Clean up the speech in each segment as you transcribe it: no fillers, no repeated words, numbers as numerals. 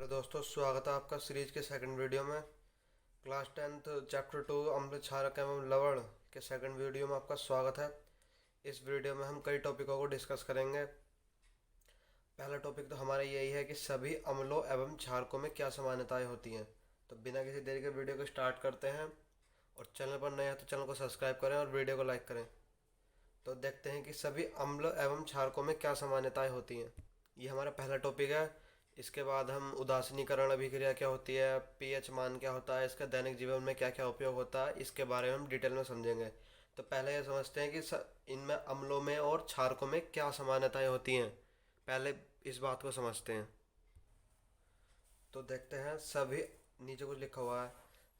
Hello दोस्तों, स्वागत है आपका सीरीज के सेकंड वीडियो में। क्लास 10th चैप्टर 2 अम्ल क्षारक एवं लवण के सेकंड वीडियो में आपका स्वागत है। इस वीडियो में हम कई टॉपिकों को डिस्कस करेंगे। पहला टॉपिक तो हमारा यही है कि सभी अम्लों एवं क्षारकों में क्या समानताएं होती हैं। तो बिना किसी देरी के वीडियो को स्टार्ट करते हैं। और चैनल पर नए हैं तो चैनल को सब्सक्राइब करें और वीडियो को लाइक करें। तो देखते हैं कि सभी अम्ल एवं क्षारकों में क्या समानताएं होती हैं। ये हमारा पहला टॉपिक है। इसके बाद हम उदासीनीकरण अभिक्रिया क्या होती है, पीएच मान क्या होता है, इसका दैनिक जीवन में क्या क्या उपयोग होता है, इसके बारे में हम डिटेल में समझेंगे। तो पहले ये समझते हैं कि इनमें अम्लों में और क्षारकों में क्या समानताएं होती हैं। पहले इस बात को समझते हैं। तो देखते हैं, सभी नीचे कुछ लिखा हुआ है।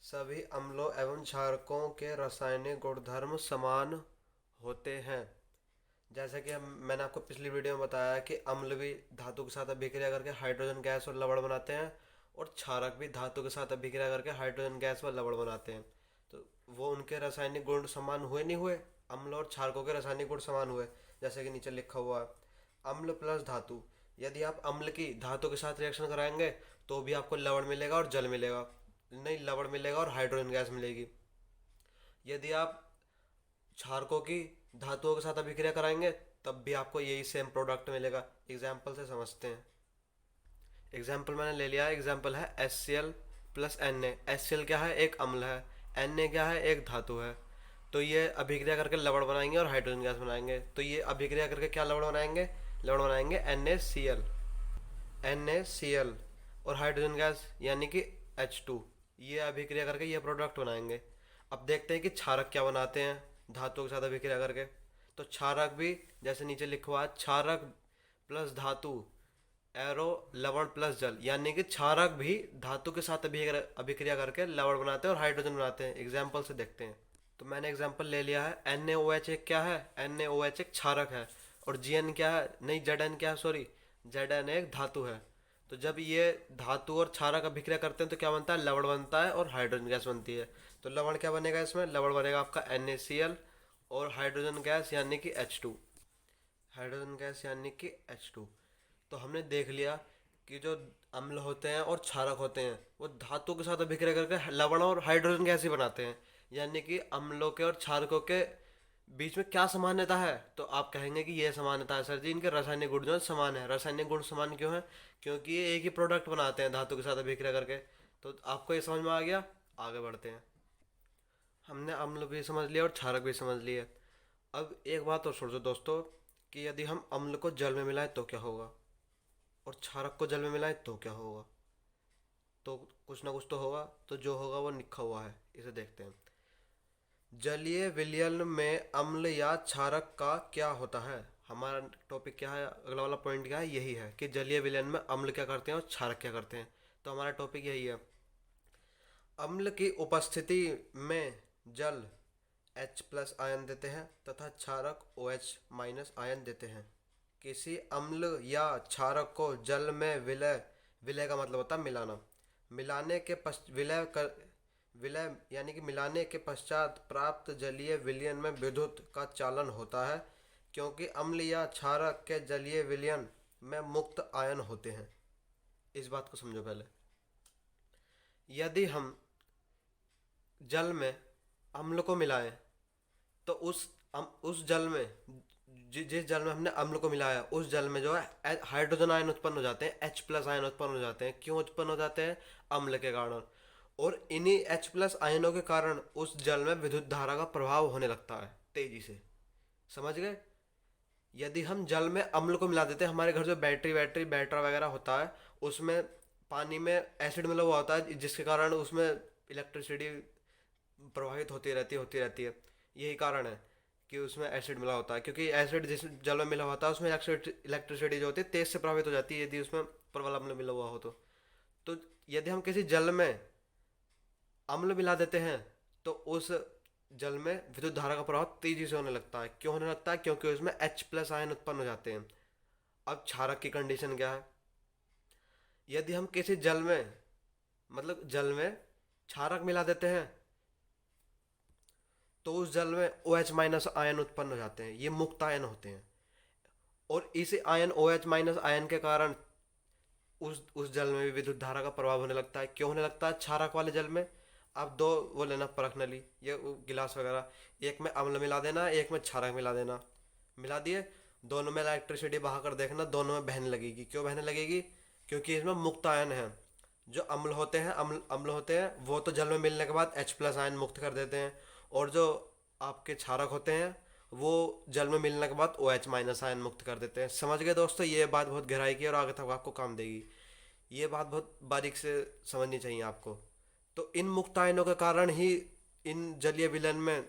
सभी अम्लों एवं क्षारकों के रासायनिक गुणधर्म समान होते हैं। जैसे कि हम मैंने आपको पिछली वीडियो में बताया कि अम्ल भी धातु के साथ अभिक्रिया करके हाइड्रोजन गैस और लवण बनाते हैं, और क्षारक भी धातु के साथ अभिक्रिया करके हाइड्रोजन गैस व लवण बनाते हैं। तो वो उनके रासायनिक गुण समान हुए नहीं हुए? अम्ल और क्षारकों के रासायनिक गुण समान हुए। जैसे कि नीचे लिखा हुआ है, अम्ल प्लस धातु। यदि आप अम्ल की धातु के साथ रिएक्शन कराएंगे तो भी आपको लवण मिलेगा और जल मिलेगा, नहीं लवण मिलेगा और हाइड्रोजन गैस मिलेगी। यदि आप क्षारकों की धातुओं के साथ अभिक्रिया कराएंगे तब भी आपको यही सेम प्रोडक्ट मिलेगा। एग्जाम्पल से समझते हैं। एग्जाम्पल मैंने ले लिया। एग्जाम्पल है HCl प्लस Na। HCl क्या है? एक अम्ल है। Na क्या है? एक धातु है। तो ये अभिक्रिया करके लवण बनाएंगे और हाइड्रोजन गैस बनाएंगे। तो ये अभिक्रिया करके क्या लवण बनाएंगे? लवण बनाएंगे NaCl। NaCl और हाइड्रोजन गैस यानी कि H2। ये अभिक्रिया करके ये प्रोडक्ट बनाएंगे। अब देखते हैं कि क्षारक क्या बनाते हैं धातु के साथ अभिक्रिया करके। तो क्षारक भी जैसे नीचे लिखा हुआ है, क्षारक प्लस धातु एरो लवण प्लस जल, यानी कि क्षारक भी धातु के साथ अभिक्रिया करके लवण बनाते हैं और हाइड्रोजन बनाते हैं। एग्जाम्पल से देखते हैं। तो मैंने एग्जाम्पल ले लिया है। NaOH एक क्या है? NaOH एक क्षारक है। और Gn क्या है? नहीं, Zn क्या है? सॉरी, Zn एक धातु है। तो जब ये धातु और क्षारक अभिक्रिया करते हैं तो क्या बनता है? लवण बनता है और हाइड्रोजन गैस बनती है। तो लवण क्या बनेगा इसमें? लवण बनेगा आपका NaCl और हाइड्रोजन गैस यानी कि H2। हाइड्रोजन गैस यानी कि H2। तो हमने देख लिया कि जो अम्ल होते हैं और क्षारक होते हैं वो धातु के साथ अभिक्रिया करके लवण और हाइड्रोजन गैस ही बनाते हैं। यानी कि अम्लों के और क्षारकों के बीच में क्या समानता है? तो आप कहेंगे कि ये समानता है सर जी, इनके रासायनिक गुण जो है समान है। रासायनिक गुण समान क्यों है? क्योंकि ये एक ही प्रोडक्ट बनाते हैं धातु के साथ अभिक्रिया करके। तो आपको ये समझ में आ गया? आगे बढ़ते हैं। हमने अम्ल भी समझ लिया और क्षारक भी समझ लिया। अब एक बात और सोचो दोस्तों, कि यदि हम अम्ल को जल में मिलाएं तो क्या होगा, और क्षारक को जल में मिलाएं तो क्या होगा? तो कुछ ना कुछ तो होगा। तो जो होगा वो लिखा हुआ है, इसे देखते हैं। जलीय विलयन में अम्ल या क्षारक का क्या होता है? हमारा टॉपिक क्या है, अगला वाला पॉइंट क्या है? यही है कि जलीय विलयन में अम्ल क्या करते हैं और क्षारक क्या करते हैं। तो हमारा टॉपिक यही है। अम्ल की उपस्थिति में जल H प्लस आयन देते हैं तथा क्षारक OH माइनस आयन देते हैं। किसी अम्ल या क्षारक को जल में विलय, विलय का मतलब होता है मिलाना, मिलाने के विलय यानी कि मिलाने के पश्चात प्राप्त जलीय विलयन में विद्युत का चालन होता है, क्योंकि अम्ल या क्षारक के जलीय विलयन में मुक्त आयन होते हैं। इस बात को समझो पहले। यदि हम जल में अम्ल को मिलाएं तो उस जल में जिस जल में हमने अम्ल को मिलाया उस जल में जो है हाइड्रोजन आयन उत्पन्न हो जाते हैं, H प्लस आयन उत्पन्न हो जाते हैं। क्यों उत्पन्न हो जाते हैं? अम्ल के कारण। और इन्हीं H प्लस आयनों के कारण उस जल में विद्युत धारा का प्रभाव होने लगता है तेजी से। समझ गए? यदि हम जल में अम्ल को मिला देते हैं, हमारे घर जो बैटरा वगैरह होता है उसमें पानी में एसिड मिला हुआ होता है, जिसके कारण उसमें इलेक्ट्रिसिटी प्रवाहित होती रहती है। यही कारण है कि उसमें एसिड मिला होता है, क्योंकि एसिड जिस जल में मिला होता है उसमें इलेक्ट्रिसिटी जो होती है तेज से प्रभावित हो जाती है यदि उसमें प्रबल अम्ल मिला हुआ हो तो यदि हम किसी जल में अम्ल मिला देते हैं तो उस जल में विद्युत धारा का प्रभाव तेजी से होने लगता है। क्यों होने लगता है? क्योंकि उसमें H प्लस आयन उत्पन्न हो जाते हैं। अब क्षारक की कंडीशन क्या है? यदि हम किसी जल में, मतलब जल में क्षारक मिला देते हैं तो उस जल में OH माइनस आयन उत्पन्न हो जाते हैं। ये मुक्त आयन होते हैं। और इस आयन OH माइनस आयन के कारण उस जल में भी विद्युत धारा का प्रभाव होने लगता है। क्यों होने लगता है? क्षारक वाले जल में आप दो वो लेना परख नली, ये गिलास वगैरह, एक में अम्ल मिला देना, एक में क्षारक मिला देना, मिला दिए, दोनों में इलेक्ट्रिसिटी बहा कर देखना, दोनों में बहने लगेगी। क्यों बहने लगेगी? क्योंकि इसमें मुक्त आयन है। जो अम्ल होते हैं, अम्ल अम्ल होते हैं, वो तो जल में मिलने के बाद H+ आयन मुक्त कर देते हैं। और जो आपके क्षारक होते हैं, वो जल में मिलने के बाद OH- आयन मुक्त कर देते हैं। समझ गए दोस्तों? ये बात बहुत गहराई की और आगे तक आपको काम देगी। ये बात बहुत बारीक से समझनी चाहिए आपको। तो इन मुक्त आयनों के कारण ही इन जलीय विलयन में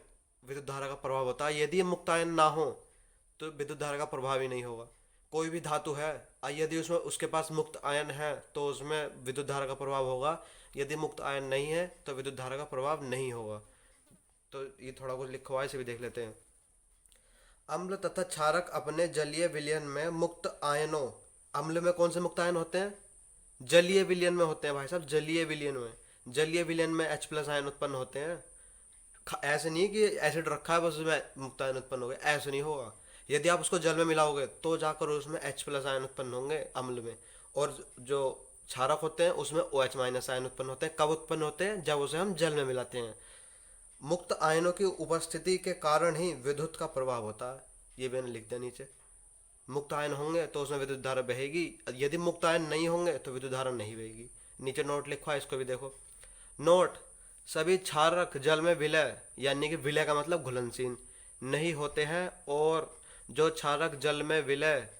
विद्युत धारा का प्रभाव होता है। यदि ये मुक्त आयन ना हो तो विद्युत धारा का प्रभाव ही नहीं होगा। कोई भी धातु है, यदि उसमें उसके पास मुक्त आयन है तो उसमें विद्युत धारा का प्रभाव होगा। यदि मुक्त आयन नहीं है तो विद्युत धारा का प्रभाव नहीं होगा। तो ये थोड़ा कुछ लिखा हुआ है, इसे भी देख लेते हैं। अम्ल तथा क्षारक अपने जलीय विलयन में मुक्त आयनों, अम्ल में कौन से मुक्त आयन होते हैं? जलीय विलयन में होते हैं भाई साहब, जलीय विलयन में। जलीय विलयन में H+ आयन उत्पन्न होते हैं। ऐसे नहीं कि एसिड रखा है बस उसमें मुक्त आयन उत्पन्न हो गए, ऐसे नहीं होगा। यदि आप उसको जल में मिलाओगे तो जाकर उसमें H+ आयन उत्पन्न होंगे अम्ल में। और जो क्षारक होते हैं उसमें OH- आयन उत्पन्न होते हैं। कब उत्पन्न होते हैं? जब उसे हम जल में मिलाते हैं। मुक्त आयनों की उपस्थिति के कारण ही विद्युत का प्रभाव होता है। ये मैंने लिख दिया नीचे। मुक्त आयन होंगे तो उसमें विद्युत धारा बहेगी, यदि मुक्त आयन नहीं होंगे तो विद्युत धारा नहीं बहेगी। नीचे नोट लिखा है, इसको भी देखो। नोट: सभी क्षारक जल में विलय, यानी कि विलय का मतलब घुलनशील नहीं होते हैं, और जो क्षारक जल में विलय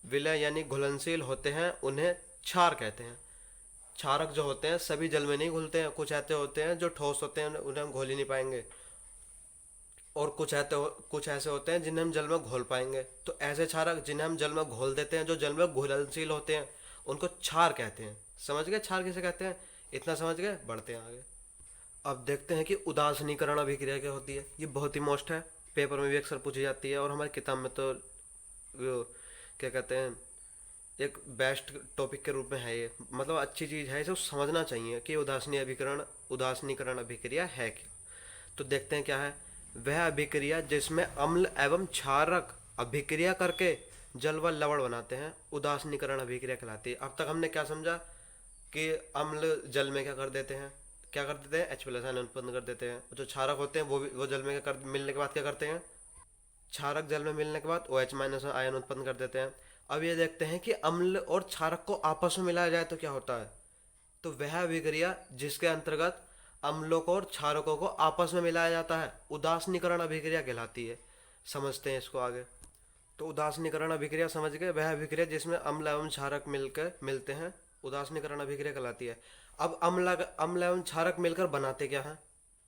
विलय यानी घुलनशील होते हैं उन्हें क्षार कहते हैं। क्षारक जो होते हैं सभी जल में नहीं घुलते हैं, कुछ ऐसे होते हैं जो ठोस होते हैं, उन्हें हम घोल ही नहीं पाएंगे। और कुछ ऐसे होते हैं जिन्हें हम जल में घोल पाएंगे। तो ऐसे क्षारक जिन्हें हम जल में घोल देते हैं, जो जल में घुलनशील होते हैं, उनको क्षार कहते हैं। समझ गए क्षार किसे कहते हैं? इतना समझ गए, बढ़ते हैं आगे। अब देखते हैं कि उदासीनीकरण अभिक्रिया क्या होती है। ये बहुत ही मोस्ट है, पेपर में भी अक्सर पूछी जाती है, और हमारी किताब में तो वो क्या कहते हैं, एक बेस्ट टॉपिक के रूप में है ये। मतलब अच्छी चीज़ है, इसे समझना चाहिए कि उदासीनीकरण अभिक्रिया है क्या। तो देखते हैं क्या है। वह अभिक्रिया जिसमें अम्ल एवं क्षारक अभिक्रिया करके जल व लवण बनाते हैं, उदासीनीकरण अभिक्रिया कहलाती है। अब तक हमने क्या समझा कि अम्ल जल में क्या कर देते हैं H+ आयन उत्पन्न कर देते हैं। जो क्षारक होते हैं वो जल में मिलने के बाद क्या करते हैं? क्षारक जल में मिलने के बाद OH- आयन उत्पन्न कर देते हैं। अब ये देखते हैं कि अम्ल और क्षारक को आपस में मिलाया जाए तो क्या होता है। तो वह अभिक्रिया जिसके अंतर्गत अम्लों को और क्षारकों को आपस में मिलाया जाता है, उदासीनीकरण अभिक्रिया कहलाती है। समझते हैं इसको आगे। तो उदासीनीकरण अभिक्रिया समझ गए, वह अभिक्रिया जिसमें अम्ल एवं क्षारक मिलकर मिलते हैं, उदासीनीकरण अभिक्रिया कहलाती है। अब अम्ल एवं क्षारक मिलकर बनाते क्या है?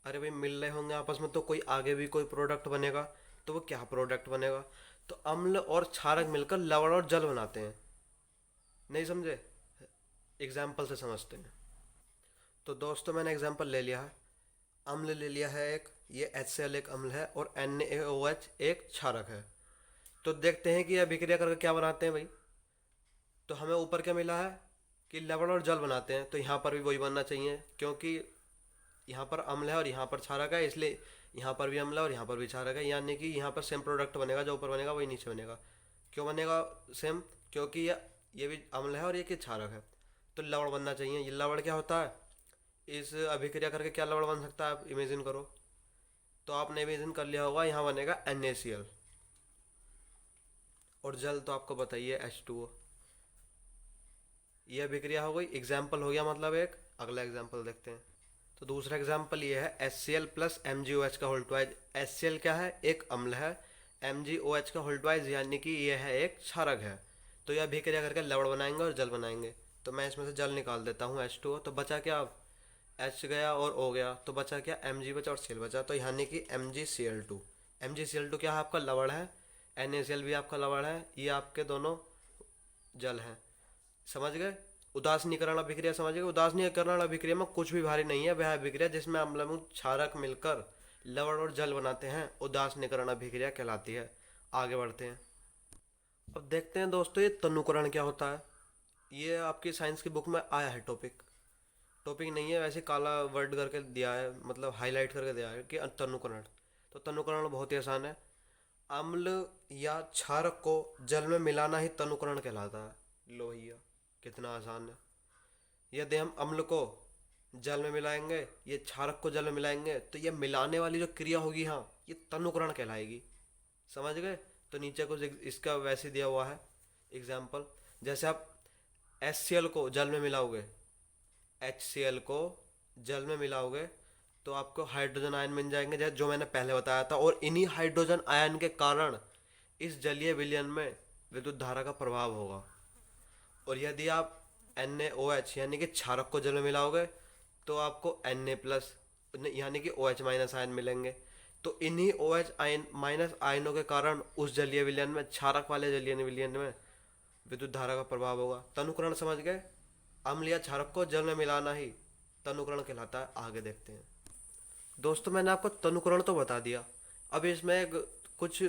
अरे भाई, मिल रहे होंगे आपस में तो कोई आगे भी कोई प्रोडक्ट बनेगा। तो वो क्या प्रोडक्ट बनेगा? तो अम्ल और क्षारक मिलकर लवण और जल बनाते हैं। नहीं समझे? एग्जाम्पल से समझते हैं। तो दोस्तों मैंने एग्जाम्पल ले लिया है। अम्ल ले लिया है एक, ये HCl एक अम्ल है, और NaOH एक क्षारक है। तो देखते हैं कि यह अभिक्रिया करके क्या बनाते हैं भाई। तो हमें ऊपर क्या मिला है कि लवण और जल बनाते हैं, तो यहाँ पर भी वही बनना चाहिए, क्योंकि यहाँ पर अम्ल है और यहाँ पर क्षारक है, इसलिए यहाँ पर भी अम्ल है और यहाँ पर भी क्षारक है, यानी कि यहाँ पर सेम प्रोडक्ट बनेगा। जो ऊपर बनेगा वही नीचे बनेगा। क्यों बनेगा सेम? क्योंकि ये भी अम्ल है और ये क्षारक है, तो लवण बनना चाहिए। ये लवण क्या होता है? इस अभिक्रिया करके क्या लवण बन सकता है, आप इमेजिन करो। तो आपने इमेजिन कर लिया होगा, यहाँ बनेगा NaCl, और जल तो आपको बताइए H2O। ये अभिक्रिया हो गई, एग्जाम्पल हो गया मतलब एक। अगला एग्जाम्पल देखते हैं। तो दूसरा एग्जाम्पल ये है HCl प्लस MgOH का होल ट्वाइज। HCl क्या है? एक अम्ल है। MgOH का होल ट्वाइज यानी कि ये है एक क्षारक है। तो यह अभिक्रिया करके लवण बनाएंगे और जल बनाएंगे। तो मैं इसमें से जल निकाल देता हूँ H2O। तो बचा क्या अब? H गया और O गया, तो बचा क्या? Mg बचा और Cl बचा, तो यानी कि MgCl2। MgCl2 क्या है? आपका लवण है। NaCl भी आपका लवण है, ये आपके दोनों जल हैं। समझ गए? उदासीनीकरण अभिक्रिया समझ गए? उदासीनीकरण अभिक्रिया में कुछ भी भारी नहीं है, वह अभिक्रिया जिसमें अम्ल एवं क्षारक मिलकर लवण और जल बनाते हैं, उदासीनीकरण अभिक्रिया कहलाती है। आगे बढ़ते हैं। अब देखते हैं दोस्तों, ये तनुकरण क्या होता है। ये आपकी साइंस की बुक में आया है टॉपिक। टॉपिक नहीं है वैसे, काला वर्ड करके दिया है, मतलब हाईलाइट करके दिया है कि तनुकरण। तो तनुकरण बहुत ही आसान है। अम्ल या क्षारक को जल में मिलाना ही तनुकरण कहलाता है। लो भैया, कितना आसान है। यदि हम अम्ल को जल में मिलाएंगे, ये क्षारक को जल में मिलाएंगे, तो ये मिलाने वाली जो क्रिया होगी, हाँ, ये तनुकरण कहलाएगी। समझ गए? तो नीचे कुछ इसका वैसे दिया हुआ है एग्जाम्पल। जैसे आप HCl को जल में मिलाओगे, HCl को जल में मिलाओगे तो आपको हाइड्रोजन आयन मिल जाएंगे, जैसे जो मैंने पहले बताया था। और इन्हीं हाइड्रोजन आयन के कारण इस जलीय विलयन में विद्युत धारा का प्रभाव होगा। और यदि आप NaOH यानी कि क्षारक को जल में मिलाओगे तो आपको Na प्लस यानी कि OH माइनस आयन मिलेंगे। तो इन्हीं OH आयन माइनस आयनों के कारण उस जलीय विलयन में, क्षारक वाले जलीय विलयन में विद्युत धारा का प्रभाव होगा। तनुकरण समझ गए? अम्ल या क्षारक को जल में मिलाना ही तनुकरण कहलाता है। आगे देखते हैं। दोस्तों, मैंने आपको तनुकरण तो बता दिया, अब इसमें कुछ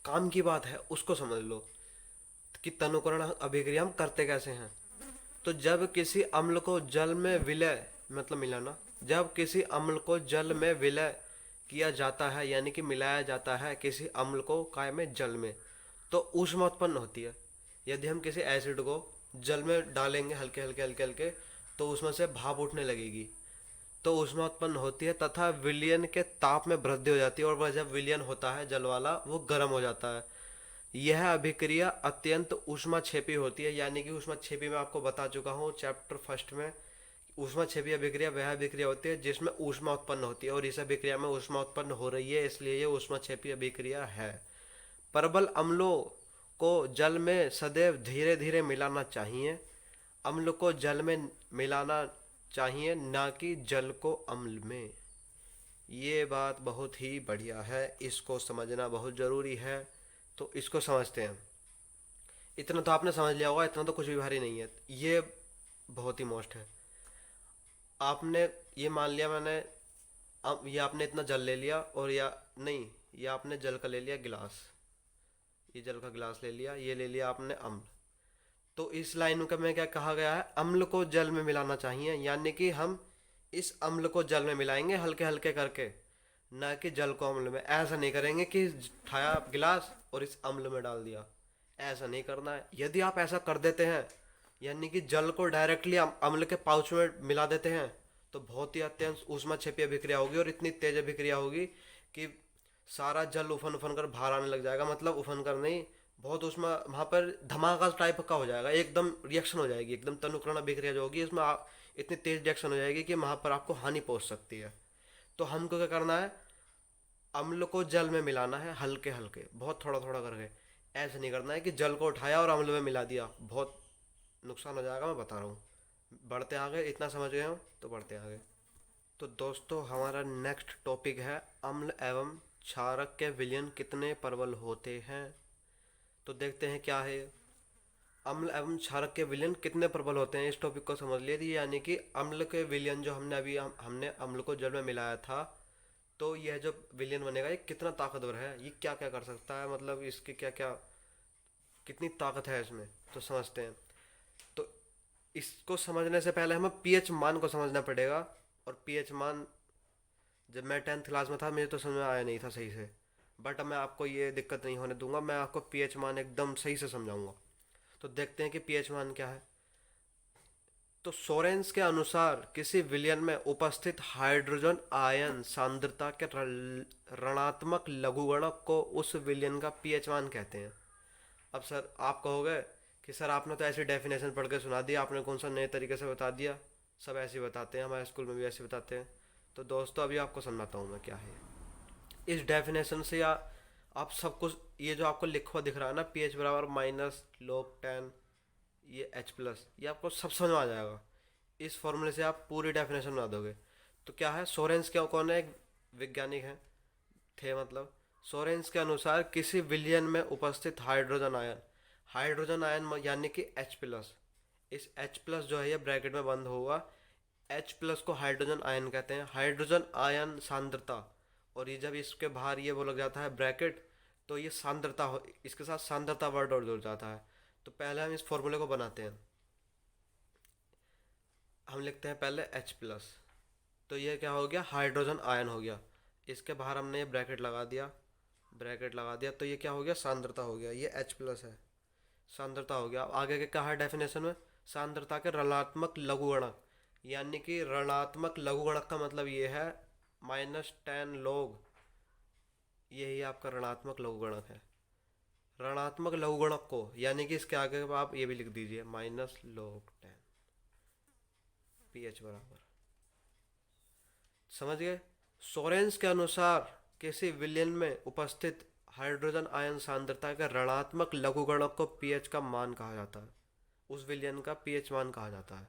काम की बात है, उसको समझ लो कि तनुकरण अभिक्रिया हम करते कैसे हैं। तो जब किसी अम्ल को जल में विलय, मतलब मिलाना, जब किसी अम्ल को जल में विलय किया जाता है यानी कि मिलाया जाता है किसी अम्ल को काय में, जल में, तो ऊष्मा उत्पन्न होती है। यदि हम किसी एसिड को जल में डालेंगे हल्के हल्के हल्के हल्के, तो उसमें से भाप उठने लगेगी, तो ऊष्मा उत्पन्न होती है तथा विलयन के ताप में वृद्धि हो जाती है। और वह जब विलयन होता है जल वाला, वो गर्म हो जाता है। यह अभिक्रिया अत्यंत ऊष्माक्षेपी होती है, यानी कि ऊष्माक्षेपी मैं आपको बता चुका हूँ चैप्टर फर्स्ट में। ऊष्माक्षेपी अभिक्रिया वह अभिक्रिया होती है जिसमें ऊष्मा उत्पन्न होती है, और इस अभिक्रिया में ऊष्मा उत्पन्न हो रही है, इसलिए यह ऊष्माक्षेपी अभिक्रिया है। प्रबल अम्लों को जल में सदैव धीरे धीरे मिलाना चाहिए। अम्ल को जल में मिलाना चाहिए, ना कि जल को अम्ल में। ये बात बहुत ही बढ़िया है, इसको समझना बहुत ज़रूरी है। तो इसको समझते हैं। इतना तो आपने समझ लिया होगा, इतना तो कुछ भी भारी नहीं है। ये बहुत ही मोस्ट है। आपने ये मान लिया, मैंने अब ये आपने इतना जल ले लिया, और या नहीं, ये आपने जल का ले लिया गिलास, ये जल का गिलास ले लिया, ये ले लिया आपने अम्ल। तो इस लाइन का में क्या कहा गया है, अम्ल को जल में मिलाना चाहिए, यानी कि हम इस अम्ल को जल में मिलाएंगे हल्के हल्के करके, ना कि जल को अम्ल में। ऐसा नहीं करेंगे कि उठाया गिलास और इस अम्ल में डाल दिया, ऐसा नहीं करना है। यदि आप ऐसा कर देते हैं, यानी कि जल को डायरेक्टली अम्ल के पाउच में मिला देते हैं, तो बहुत ही अत्यंत ऊष्माक्षेपी अभिक्रिया होगी, और इतनी तेज अभिक्रिया होगी कि सारा जल उफन उफन कर बाहर आने लग जाएगा। मतलब उफन कर नहीं, बहुत उसमें वहाँ पर धमाका टाइप का हो जाएगा, एकदम रिएक्शन हो जाएगी, एकदम तनुकरण अभिक्रिया जो होगी इसमें इतनी तेज रिएक्शन हो जाएगी कि वहाँ पर आपको हानि पहुँच सकती है। तो हमको क्या करना है, अम्ल को जल में मिलाना है हल्के हल्के, बहुत थोड़ा थोड़ा करके। ऐसे नहीं करना है कि जल को उठाया और अम्ल में मिला दिया, बहुत नुकसान हो जाएगा, मैं बता रहा हूँ। बढ़ते आगे, इतना समझ गए हो तो बढ़ते आगे। तो दोस्तों, हमारा नेक्स्ट टॉपिक है अम्ल एवं क्षारक के विलयन कितने प्रबल होते हैं। तो देखते हैं क्या है। अम्ल एवं क्षारक के विलयन कितने प्रबल होते हैं, इस टॉपिक को समझ लिए। यानी कि अम्ल के विलयन जो हमने अभी हमने अम्ल को जल में मिलाया था, तो यह जो विलयन बनेगा ये कितना ताकतवर है, ये क्या क्या कर सकता है, मतलब इसकी क्या क्या कितनी ताकत है इसमें, तो समझते हैं। तो इसको समझने से पहले हमें पीएच मान को समझना पड़ेगा। और पीएच मान जब मैं 10th क्लास में था मुझे तो समझ में आया नहीं था सही से, बट अब मैं आपको ये दिक्कत नहीं होने दूंगा, मैं आपको पीएच मान एकदम सही से समझाऊंगा। तो देखते हैं कि पीएच मान क्या है। तो सोरेंस के अनुसार किसी विलयन में उपस्थित हाइड्रोजन आयन सांद्रता के ऋणात्मक लघुगणक को उस विलयन का पीएच मान कहते हैं। अब सर आप कहोगे कि सर आपने तो ऐसी डेफिनेशन पढ़ के सुना दिया, आपने कौन सा नए तरीके से बता दिया, सब ऐसे ही बताते हैं, हमारे स्कूल में भी ऐसे बताते हैं। तो दोस्तों, अभी आपको समझाता हूँ मैं क्या है। इस डेफिनेशन से या आप सब कुछ, ये जो आपको लिखा हुआ दिख रहा है ना, पी एच बराबर -log10 ये H प्लस, ये आपको सब समझ में आ जाएगा। इस फॉर्मूले से आप पूरी डेफिनेशन बना दोगे। तो क्या है, सोरेंस क्या कौन है, एक वैज्ञानिक है, थे मतलब। सोरेंस के अनुसार किसी विलयन में उपस्थित हाइड्रोजन आयन यानी कि H प्लस, इस H प्लस जो है ये ब्रैकेट में बंद होगा, H प्लस को हाइड्रोजन आयन कहते हैं, हाइड्रोजन आयन सांद्रता। और ये जब इसके बाहर ये वो लग जाता है ब्रैकेट, तो ये सांद्रता हो, इसके साथ सांद्रता वर्ड और जुड़ जाता है। तो पहले हम इस फॉर्मूले को बनाते हैं। हम लिखते हैं पहले H प्लस, तो ये क्या हो गया, हाइड्रोजन आयन हो गया। इसके बाहर हमने ये ब्रैकेट लगा दिया, तो ये क्या हो गया, सांद्रता हो गया। ये H प्लस है, सांद्रता हो गया। अब आगे के क्या है डेफिनेशन में, सांद्रता के ऋणात्मक लघुगणक, यानी कि ऋणात्मक लघुगणक का मतलब ये है -10 log, यही आपका ऋणात्मक लघुगणक है। ऋणात्मक लघुगणक को यानी कि इसके आगे आप ये भी लिख दीजिए -log10 pH बराबर। समझ गए? सोरेंस के अनुसार किसी विलयन में उपस्थित हाइड्रोजन आयन सांद्रता के ऋणात्मक लघुगणक को पीएच का मान कहा जाता है, उस विलयन का पीएच मान कहा जाता है।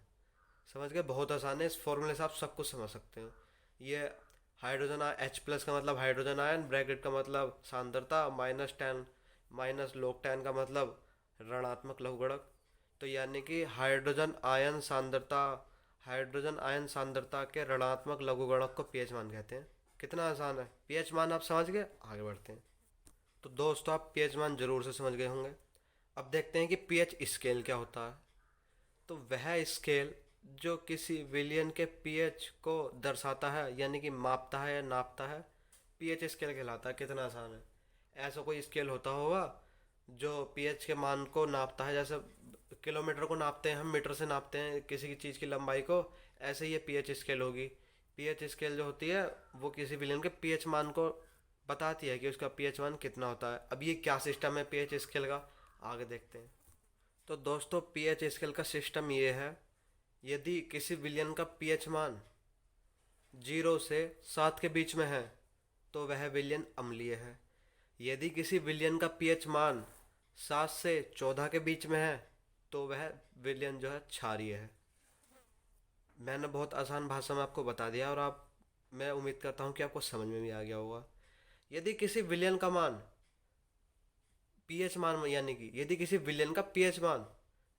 समझ गए? बहुत आसान है, इस फॉर्मूले से आप सब कुछ समझ सकते हो। ये हाइड्रोजन H+ का मतलब हाइड्रोजन आयन, ब्रैकेट का मतलब सांद्रता, -log10 का मतलब ऋणात्मक लघुगणक। तो यानी कि हाइड्रोजन आयन सांद्रता के ऋणात्मक लघुगणक को पीएच मान कहते हैं। कितना आसान है, पीएच मान आप समझ गए। आगे बढ़ते हैं। तो दोस्तों आप पीएच मान जरूर से समझ गए होंगे। अब देखते हैं कि पीएच स्केल क्या होता है। तो वह स्केल जो किसी विलयन के पीएच को दर्शाता है, यानी कि मापता है या नापता है, पीएच स्केल कहलाता है। कितना आसान है। ऐसा कोई स्केल होता होगा जो पीएच के मान को नापता है, जैसे किलोमीटर को नापते हैं हम, मीटर से नापते हैं किसी की चीज़ की लंबाई को, ऐसे ही ये पीएच स्केल होगी। पीएच स्केल जो होती है वो किसी विलयन के पीएच मान को बताती है कि उसका पीएच मान कितना होता है। अब ये क्या सिस्टम है पीएच स्केल का, आगे देखते हैं। तो दोस्तों पीएच स्केल का सिस्टम ये है, यदि किसी विलयन का पीएच मान 0 से 7 के बीच में है तो वह विलयन अम्लीय है। यदि किसी विलयन का पीएच मान 7 से 14 के बीच में है तो वह विलयन जो है क्षारीय है। मैंने बहुत आसान भाषा में आपको बता दिया और मैं उम्मीद करता हूँ कि आपको समझ में भी आ गया होगा। यदि किसी विलयन का मान पीएच मान यानी कि यदि किसी विलयन का पीएच मान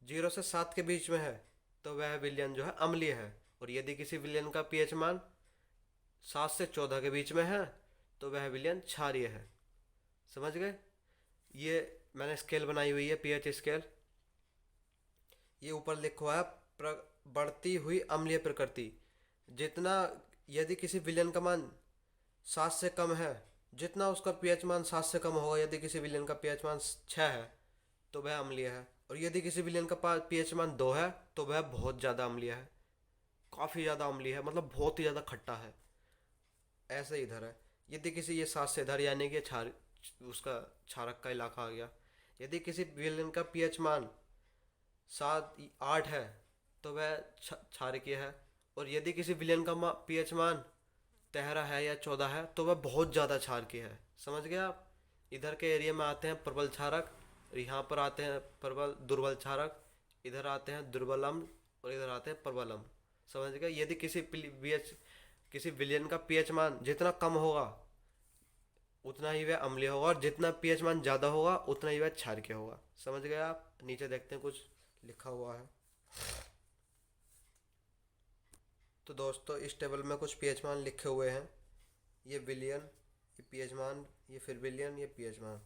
0 से 7 के बीच में है तो वह विलयन जो है अम्लीय है। और यदि किसी विलयन का पीएच मान 7 से 14 के बीच में है तो वह विलयन क्षारीय है। समझ गए? ये मैंने स्केल बनाई हुई है पीएच स्केल। ये ऊपर लिखा है बढ़ती हुई अम्लीय प्रकृति। जितना यदि किसी विलयन का मान 7 से कम है, जितना उसका पीएच मान 7 से कम होगा, यदि किसी विलयन का पीएच मान 6 है तो वह अम्लीय है। और यदि किसी विलयन का पीएच मान 2 है तो वह बहुत ज़्यादा अम्लीय है, काफ़ी ज़्यादा अम्लीय है, मतलब बहुत ही ज़्यादा खट्टा है। ऐसे इधर है। यदि किसी ये 7 से इधर यानी कि उसका क्षारक का इलाका आ गया। यदि किसी विलयन का पीएच मान 8 है तो वह क्षारकीय है। और यदि किसी विलयन का पीएच मान 13 है या 14 है तो वह बहुत ज़्यादा क्षारकीय है। समझ गए आप? इधर के एरिया में आते हैं प्रबल क्षारक, यहाँ पर आते हैं दुर्बल क्षारक, इधर आते हैं दुर्बल अम्ल और इधर आते हैं प्रबल अम्ल। समझ गए? यदि किसी विलयन का पीएच मान जितना कम होगा उतना ही वह अम्लीय होगा, और जितना पीएच मान ज़्यादा होगा उतना ही वह क्षारकीय होगा। समझ गए आप? नीचे देखते हैं कुछ लिखा हुआ है। तो दोस्तों इस टेबल में कुछ पीएच मान लिखे हुए हैं। ये विलयन, ये पीएच मान, ये फिर विलयन, ये पीएच मान।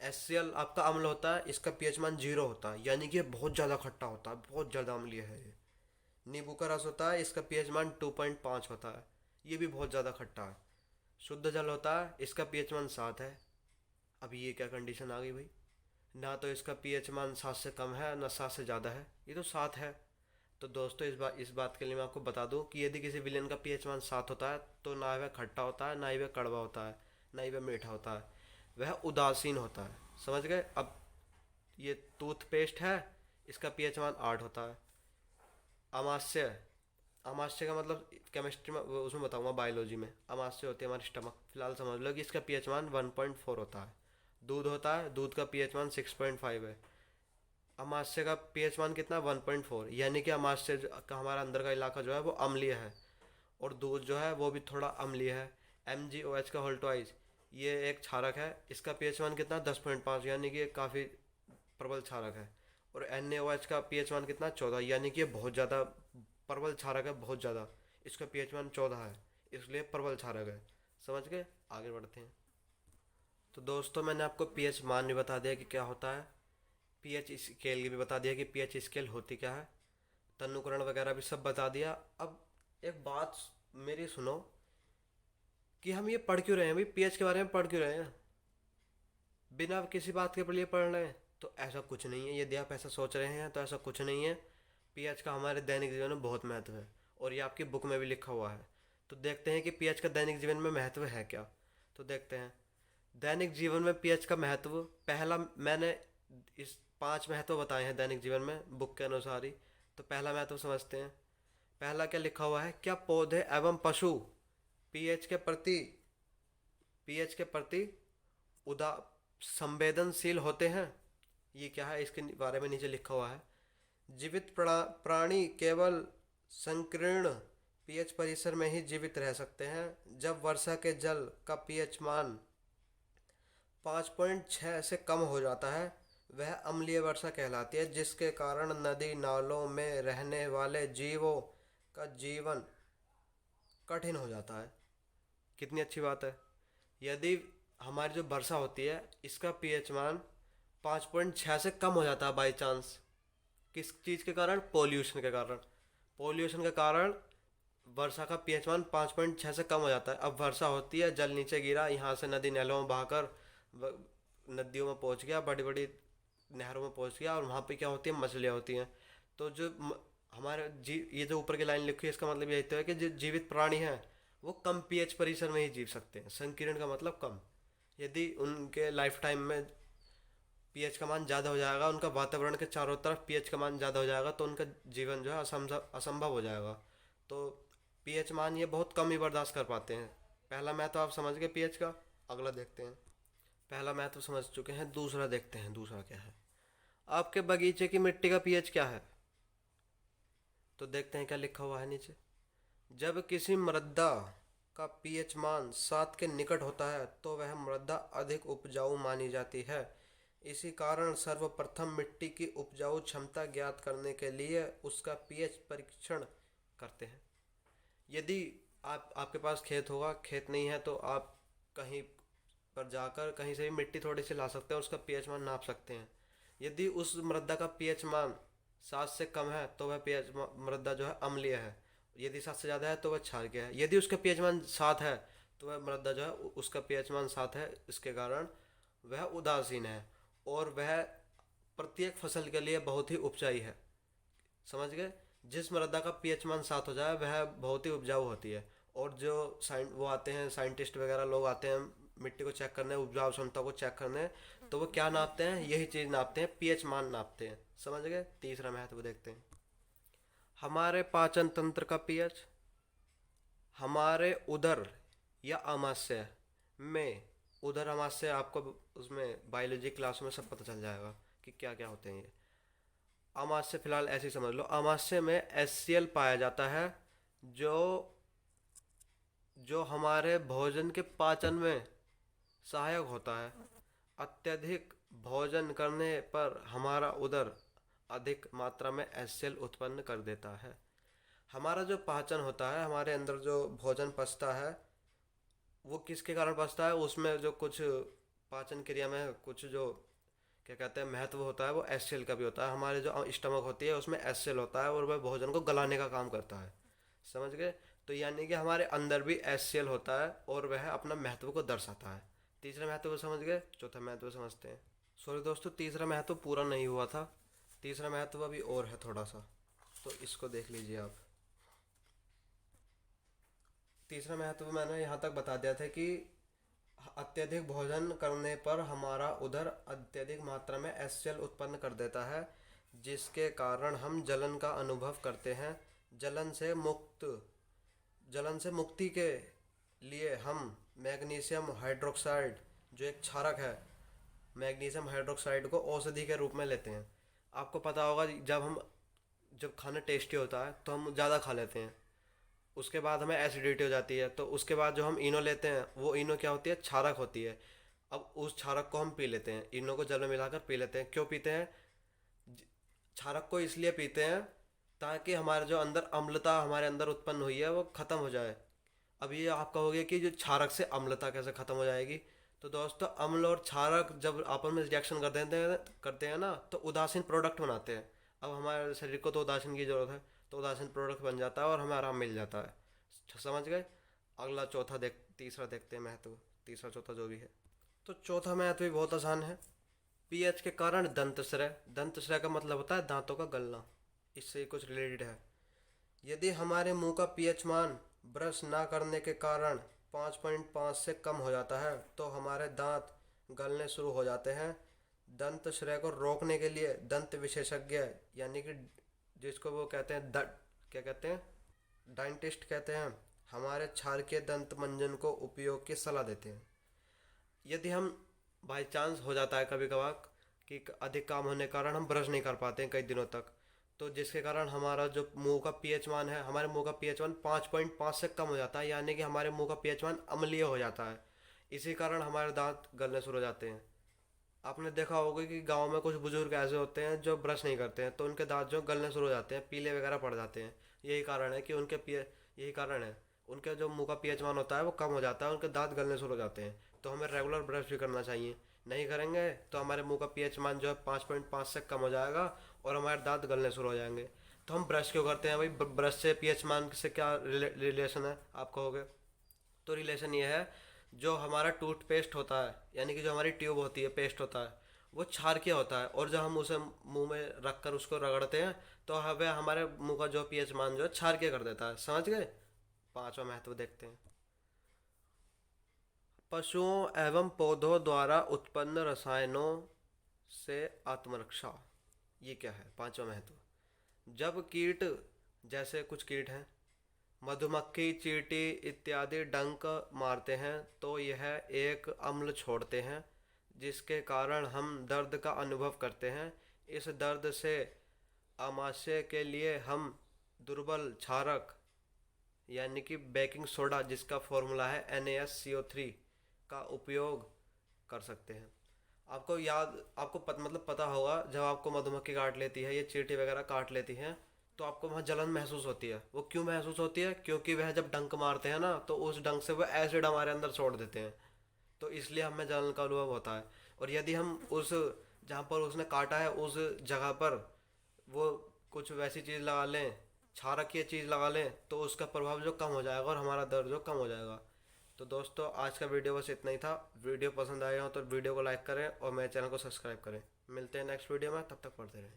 HCl आपका अम्ल होता है, इसका पीएच मान 0 होता है, यानी कि ये बहुत ज़्यादा खट्टा होता है, बहुत ज़्यादा अम्लीय है। ये नींबू का रस होता है, इसका पीएच मान 2.5 होता है, ये भी बहुत ज़्यादा खट्टा है। शुद्ध जल होता है, इसका पीएच मान 7 है। अभी ये क्या कंडीशन आ गई भाई, ना तो इसका पीएच मान 7 से कम है ना 7 से ज़्यादा है, ये तो 7 है। तो दोस्तों इस बात के लिए मैं आपको बता दूं कि यदि किसी विलयन का पीएच मान 7 होता है तो ना वह खट्टा होता है, ना ही वह कड़वा होता है, ना ही वह मीठा होता है, वह उदासीन होता है। समझ गए? अब ये टूथपेस्ट है, इसका पीएच मान 8 होता है। अमाशय, अमाशय का मतलब केमिस्ट्री में उसमें बताऊंगा, बायोलॉजी में। अमाशय होती है हमारी स्टमक, फिलहाल समझ लो कि इसका पीएच मान 1.4 होता है। दूध होता है, दूध का पीएच मान 6.5 है। अमाशय का पीएच मान कितना? 1.4, यानी कि अमाशय का हमारा अंदर का इलाका जो है वो अम्लीय है, और दूध जो है वो भी थोड़ा अम्लीय है। MgOH का होल ट्वाइस, ये एक क्षारक है, इसका पीएच मान कितना? 10.5, यानी कि काफ़ी प्रबल क्षारक है। और NaOH का पीएच मान कितना? 14, यानी कि ये बहुत ज़्यादा प्रबल क्षारक है, बहुत ज़्यादा। इसका पीएच मान 14 है, इसलिए प्रबल क्षारक है। समझ गए? आगे बढ़ते हैं। तो दोस्तों मैंने आपको पीएच मान भी बता दिया कि क्या होता है, पीएच स्केल भी बता दिया कि पीएच स्केल होती क्या है, तनुकरण वगैरह भी सब बता दिया। अब एक बात मेरी सुनो कि हम ये पढ़ क्यों रहे हैं भाई, पीएच के बारे में पढ़ क्यों रहे हैं, बिना किसी बात के लिए पढ़ रहे हैं? तो ऐसा कुछ नहीं है, यदि आप ऐसा सोच रहे हैं तो ऐसा कुछ नहीं है। पीएच का हमारे दैनिक जीवन में बहुत महत्व है और ये आपकी बुक में भी लिखा हुआ है। तो देखते हैं कि पीएच का दैनिक जीवन में महत्व है क्या। तो देखते हैं दैनिक जीवन में पीएच का महत्व। पहला, मैंने इस 5 महत्व बताए हैं दैनिक जीवन में बुक के अनुसार ही। तो पहला महत्व समझते हैं। पहला क्या लिखा हुआ है, क्या पौधे एवं पशु पीएच के प्रति पीएच के प्रति उदा संवेदनशील होते हैं। ये क्या है, इसके बारे में नीचे लिखा हुआ है। जीवित प्राणी केवल संकीर्ण पीएच परिसर में ही जीवित रह सकते हैं। जब वर्षा के जल का पीएच मान 5.6 से कम हो जाता है वह अम्लीय वर्षा कहलाती है, जिसके कारण नदी नालों में रहने वाले जीवों का जीवन कठिन हो जाता है। कितनी अच्छी बात है। यदि हमारी जो वर्षा होती है इसका पीएच मान 5.6 से कम हो जाता है बाई चांस, किस चीज़ के कारण, पोल्यूशन के कारण। पोल्यूशन के कारण वर्षा का पीएच मान 5.6 से कम हो जाता है। अब वर्षा होती है, जल नीचे गिरा, यहाँ से नदी नालों में बहाकर नदियों में पहुँच गया, बड़ी बड़ी नहरों में पहुँच गया, और वहाँ पे क्या होती है, मछलियाँ होती हैं। तो जो हमारे ये जो ऊपर की लाइन लिखी है इसका मतलब यही तो है कि जो जीवित प्राणी हैं वो कम पीएच परिसर में ही जीव सकते हैं। संकीर्ण का मतलब कम। यदि उनके लाइफ टाइम में पीएच का मान ज़्यादा हो जाएगा, उनका वातावरण के चारों तरफ पीएच का मान ज़्यादा हो जाएगा, तो उनका जीवन जो है असंभव हो जाएगा। तो पीएच मान ये बहुत कम ही बर्दाश्त कर पाते हैं। पहला महत्व आप समझ गए पीएच का। अगला देखते हैं। पहला महत्व समझ चुके हैं, दूसरा देखते हैं। दूसरा क्या है, आपके बगीचे की मिट्टी का पीएच क्या है। तो देखते हैं क्या लिखा हुआ है नीचे। जब किसी मृदा का पीएच मान 7 के निकट होता है तो वह मृदा अधिक उपजाऊ मानी जाती है। इसी कारण सर्वप्रथम मिट्टी की उपजाऊ क्षमता ज्ञात करने के लिए उसका पीएच परीक्षण करते हैं। यदि आपके पास खेत होगा, खेत नहीं है तो आप कहीं पर जाकर कहीं से भी मिट्टी थोड़ी सी ला सकते हैं, उसका पीएच मान नाप सकते हैं। यदि उस मृदा का पीएच मान 7 से कम है तो वह पीएच मृदा जो है अम्लीय है। यदि 7 से ज़्यादा है तो वह क्षारीय है। यदि उसका पीएच मान 7 है तो वह मृदा जो है उसका पीएच मान 7 है, इसके कारण वह उदासीन है और वह प्रत्येक फसल के लिए बहुत ही उपजाऊ है। समझ गए। जिस मृदा का पीएच मान 7 हो जाए वह बहुत ही उपजाऊ होती है। और जो वो आते हैं, साइंटिस्ट वगैरह लोग आते हैं मिट्टी को चेक करने, उपजाऊ क्षमता को चेक करने, तो वो क्या नापते हैं, यही चीज़ नापते हैं, पीएच मान नापते हैं। समझ गए। तीसरा महत्व देखते हैं। हमारे पाचन तंत्र का पीएच। हमारे उदर या आमाशय में, उदर आमाशय आपको उसमें बायोलॉजी क्लास में सब पता चल जाएगा कि क्या क्या होते हैं ये। आमाशय फिलहाल ऐसे ही समझ लो। आमाशय में HCl पाया जाता है जो जो हमारे भोजन के पाचन में सहायक होता है। अत्यधिक भोजन करने पर हमारा उदर अधिक मात्रा में HCl उत्पन्न कर देता है। हमारा जो पाचन होता है, हमारे अंदर जो भोजन पचता है वो किसके कारण पचता है, उसमें जो कुछ पाचन क्रिया में कुछ जो क्या कहते हैं महत्व होता है वो HCl का भी होता है। हमारे जो स्टमक होती है उसमें HCl होता है और वह भोजन को गलाने का काम करता है। समझ गए। तो यानी कि हमारे अंदर भी HCl होता है और वह अपना महत्व को दर्शाता है। तीसरा महत्व को समझ गए। चौथा महत्व समझते हैं। सॉरी दोस्तों, तीसरा महत्व पूरा नहीं हुआ था। तीसरा महत्व अभी और है थोड़ा सा, तो इसको देख लीजिए आप। तीसरा महत्व मैंने यहाँ तक बता दिया था कि अत्यधिक भोजन करने पर हमारा उदर अत्यधिक मात्रा में HCl उत्पन्न कर देता है, जिसके कारण हम जलन का अनुभव करते हैं। जलन से मुक्ति के लिए हम मैग्नीशियम हाइड्रोक्साइड, जो एक क्षारक है, मैग्नीशियम हाइड्रोक्साइड को औषधि के रूप में लेते हैं। आपको पता होगा जब खाना टेस्टी होता है तो हम ज़्यादा खा लेते हैं, उसके बाद हमें एसिडिटी हो जाती है, तो उसके बाद जो हम इनो लेते हैं वो इनो क्या होती है, क्षारक होती है। अब उस क्षारक को हम पी लेते हैं, इनो को जल में मिलाकर पी लेते हैं। क्यों पीते हैं, क्षारक को इसलिए पीते हैं ताकि हमारे जो अंदर अम्लता हमारे अंदर उत्पन्न हुई है वो ख़त्म हो जाए। अब ये आप कहोगे कि जो क्षारक से अम्लता कैसे ख़त्म हो जाएगी। तो दोस्तों, अम्ल और क्षारक जब आपस में रिएक्शन करते हैं ना, तो उदासीन प्रोडक्ट बनाते हैं। अब हमारे शरीर को तो उदासीन की ज़रूरत है, तो उदासीन प्रोडक्ट बन जाता है और हमें आराम मिल जाता है। समझ गए। अगला तीसरा देखते हैं महत्व। तीसरा चौथा जो भी है, तो चौथा महत्व भी बहुत आसान है। पीएच के कारण दंतश्रय। दंतश्रय का मतलब होता है दांतों का गलना। इससे ही कुछ रिलेटेड है। यदि हमारे मुंह का पीएच मान ब्रश ना करने के कारण 5.5 से कम हो जाता है तो हमारे दांत गलने शुरू हो जाते हैं। दंत श्रेय को रोकने के लिए दंत विशेषज्ञ यानी कि जिसको वो कहते हैं क्या कहते हैं, डेंटिस्ट कहते हैं, हमारे क्षारकीय दंत मंजन को उपयोग की सलाह देते हैं। यदि हम बाई चांस हो जाता है कभी कभार कि अधिक काम होने के कारण हम ब्रश नहीं कर पाते हैं कई दिनों तक, तो जिसके कारण हमारा जो मुंह का पीएच मान है, हमारे मुंह का पीएच मान 5.5 से कम हो जाता है, यानी कि हमारे मुंह का पीएच मान अम्लीय हो जाता है। इसी कारण हमारे दांत गलने शुरू हो जाते हैं। आपने देखा होगा कि गांव में कुछ बुजुर्ग ऐसे होते हैं जो ब्रश नहीं करते हैं, तो उनके दांत जो गलने शुरू हो जाते हैं, पीले वगैरह पड़ जाते हैं। यही कारण है कि यही कारण है, उनके जो मुंह का पीएच मान होता है वो कम हो जाता है, उनके दांत गलने शुरू हो जाते हैं। तो हमें रेगुलर ब्रश भी करना चाहिए। नहीं करेंगे तो हमारे मुंह का पीएच मान जो है 5.5 से कम हो जाएगा और हमारे दांत गलने शुरू हो जाएंगे। तो हम ब्रश क्यों करते हैं भाई? ब्रश से पीएच मान से क्या रिलेशन है आप कहोगे? तो रिलेशन ये है, जो हमारा टूथपेस्ट होता है यानी कि जो हमारी ट्यूब होती है, पेस्ट होता है, वो क्षारकीय होता है, और जब हम उसे मुंह में रख कर उसको रगड़ते हैं तो हमें हमारे मुंह का जो पीएच मान जो है क्षारकीय कर देता है। समझ गए? पांचवा महत्व देखते हैं। पशुओं एवं पौधों द्वारा उत्पन्न रसायनों से आत्मरक्षा। ये क्या है? पांचवा महत्व। जब कीट, जैसे कुछ कीट हैं, मधुमक्खी, चींटी इत्यादि डंक मारते हैं तो यह एक अम्ल छोड़ते हैं जिसके कारण हम दर्द का अनुभव करते हैं। इस दर्द से आमाशय के लिए हम दुर्बल क्षारक यानी कि बेकिंग सोडा, जिसका फॉर्मूला है NaSCO3, का उपयोग कर सकते हैं। आपको मतलब पता होगा, जब आपको मधुमक्खी काट लेती है, ये चींटी वगैरह काट लेती हैं, तो आपको वहाँ जलन महसूस होती है। वो क्यों महसूस होती है? क्योंकि वह जब डंक मारते हैं ना, तो उस डंक से वो एसिड हमारे अंदर छोड़ देते हैं, तो इसलिए हमें जलन का अनुभव होता है। और यदि हम उस, जहाँ पर उसने काटा है उस जगह पर वो कुछ वैसी चीज़ लगा लें, क्षारक की चीज़ लगा लें, तो उसका प्रभाव जो कम हो जाएगा और हमारा दर्द जो कम हो जाएगा। तो दोस्तों, आज का वीडियो बस इतना ही था। वीडियो पसंद आया हो तो वीडियो को लाइक करें और मेरे चैनल को सब्सक्राइब करें। मिलते हैं नेक्स्ट वीडियो में, तब तक पढ़ते रहें।